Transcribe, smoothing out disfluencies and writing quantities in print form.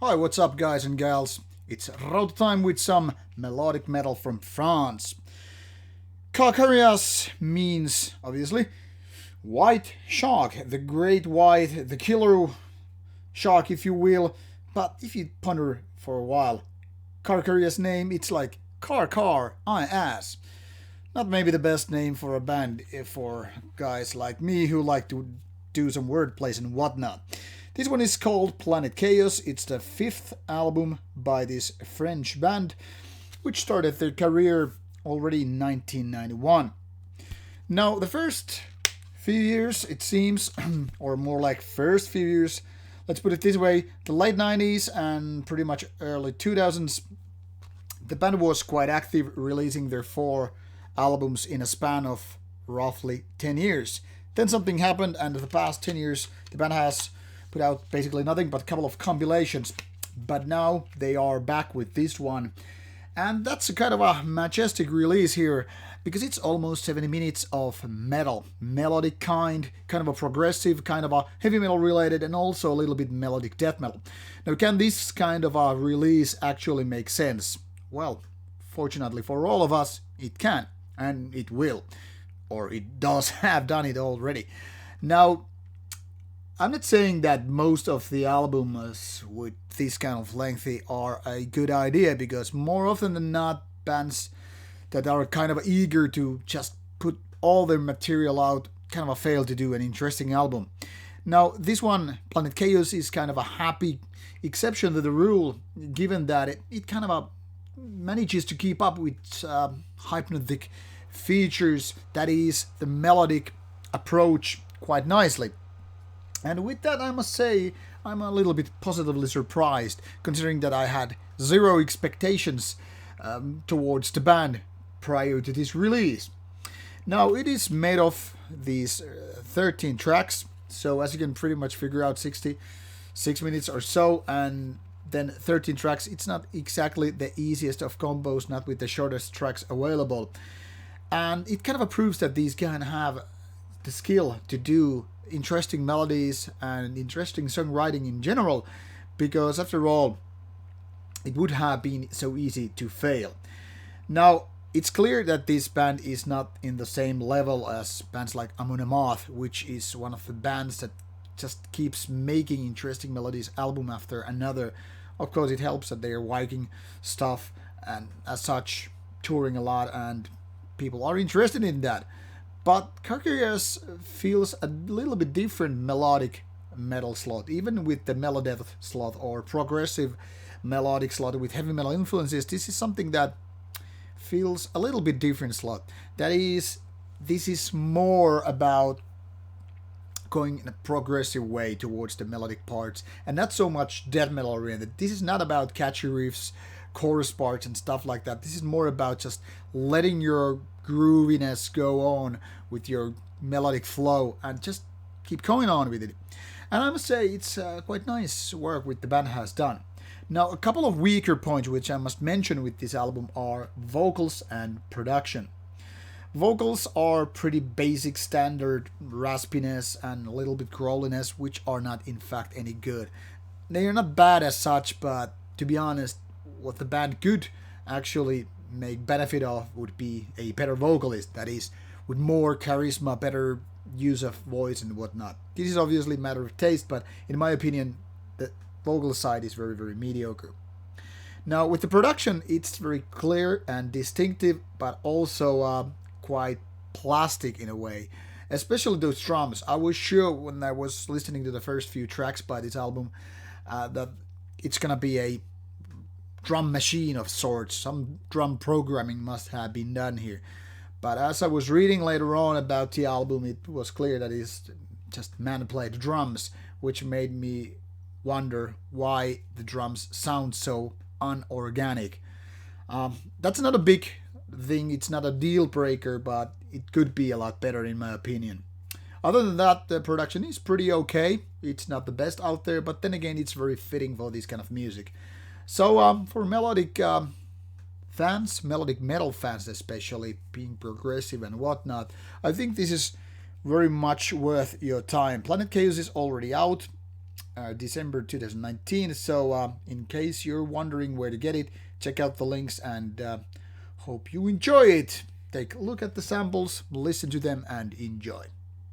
Hi, what's up, guys and gals? It's Rauta time with some melodic metal from France. Carcariass means, obviously, white shark, the great white, the killer shark, if you will. But if you ponder for a while, Carcariass name, it's like I ass. Not maybe the best name for a band for guys like me who like to do some wordplays and whatnot. This one is called Planet Chaos. It's the fifth album by this French band, which started their career already in 1991. Now, the first few years, it seems, or more like first few years, let's put it this way, the late 90s and pretty much early 2000s, the band was quite active, releasing their four albums in a span of roughly 10 years. Then something happened, and in the past 10 years, the band has put out basically nothing but a couple of compilations. But now they are back with this one. And that's a kind of a majestic release here, because it's almost 70 minutes of metal. Melodic kind of a progressive, kind of a heavy metal related, and also a little bit melodic death metal. Now, can this kind of a release actually make sense? Well, fortunately for all of us, it can, and it will. Or it does have done it already. Now, I'm not saying that most of the albums with this kind of lengthy are a good idea, because more often than not, bands that are kind of eager to just put all their material out kind of fail to do an interesting album. Now, this one, Planet Chaos, is kind of a happy exception to the rule, given that it kind of manages to keep up with hypnotic features, that is, the melodic approach, quite nicely. And with that, I must say, I'm a little bit positively surprised, considering that I had zero expectations towards the band prior to this release. Now, it is made of these 13 tracks, so as you can pretty much figure out, 66 minutes or so, and then 13 tracks. It's not exactly the easiest of combos, not with the shortest tracks available. And it kind of proves that these can have the skill to do interesting melodies and interesting songwriting in general, because after all, it would have been so easy to fail. Now, it's clear that this band is not in the same level as bands like Amon Amarth, which is one of the bands that just keeps making interesting melodies album after another. Of course, it helps that they are Viking stuff and as such touring a lot, and people are interested in that. But Carcariass feels a little bit different melodic metal slot, even with the melodeath slot or progressive melodic slot with heavy metal influences. This is something that feels a little bit different slot. That is, this is more about going in a progressive way towards the melodic parts and not so much death metal oriented. This is not about catchy riffs, chorus parts and stuff like that. This is more about just letting your grooviness go on with your melodic flow and just keep going on with it. And I must say, it's quite nice work which the band has done. Now, a couple of weaker points which I must mention with this album are vocals and production. Vocals are pretty basic, standard raspiness and a little bit growliness, which are not in fact any good. They are not bad as such, but to be honest, what the band could actually make benefit of would be a better vocalist, that is, with more charisma, better use of voice and whatnot. This is obviously a matter of taste, but in my opinion, the vocal side is very, very mediocre. Now, with the production, it's very clear and distinctive, but also quite plastic in a way, especially those drums. I was sure when I was listening to the first few tracks by this album that it's gonna be a drum machine of sorts. Some drum programming must have been done here. But as I was reading later on about the album, it was clear that it's just man-played drums, which made me wonder why the drums sound so unorganic. That's not a big thing, it's not a deal breaker, but it could be a lot better in my opinion. Other than that, the production is pretty okay. It's not the best out there, but then again, it's very fitting for this kind of music. So for melodic fans, melodic metal fans especially, being progressive and whatnot, I think this is very much worth your time. Planet Chaos is already out. December 2019. So in case you're wondering where to get it, check out the links, and hope you enjoy it. Take a look at the samples, listen to them, and enjoy.